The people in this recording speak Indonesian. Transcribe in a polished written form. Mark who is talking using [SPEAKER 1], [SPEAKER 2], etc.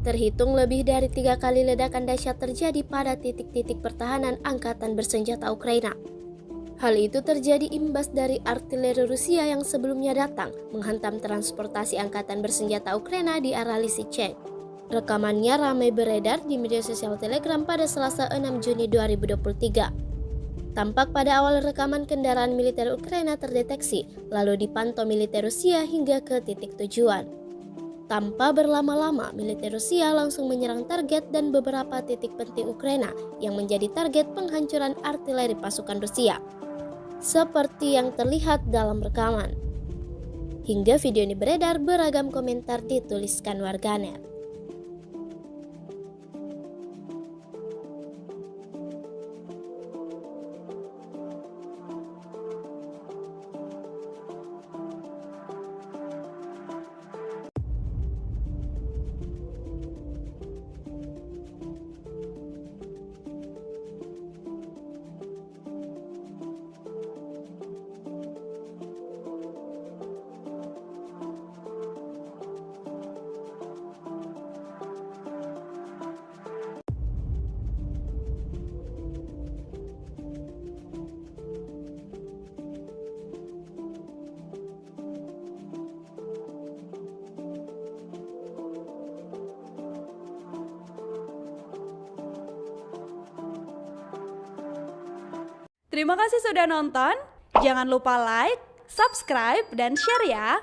[SPEAKER 1] Terhitung lebih dari 3 kali ledakan dahsyat terjadi pada titik-titik pertahanan angkatan bersenjata Ukraina. Hal itu terjadi imbas dari artileri Rusia yang sebelumnya datang menghantam transportasi angkatan bersenjata Ukraina di arah Lysychansk. Rekamannya ramai beredar di media sosial Telegram pada Selasa 6 Juni 2023. Tampak pada awal rekaman kendaraan militer Ukraina terdeteksi, lalu dipantau militer Rusia hingga ke titik tujuan. Tanpa berlama-lama, militer Rusia langsung menyerang target dan beberapa titik penting Ukraina yang menjadi target penghancuran artileri pasukan Rusia, seperti yang terlihat dalam rekaman. Hingga video ini beredar, beragam komentar dituliskan warganet.
[SPEAKER 2] Terima kasih sudah nonton. Jangan lupa like, subscribe, dan share ya.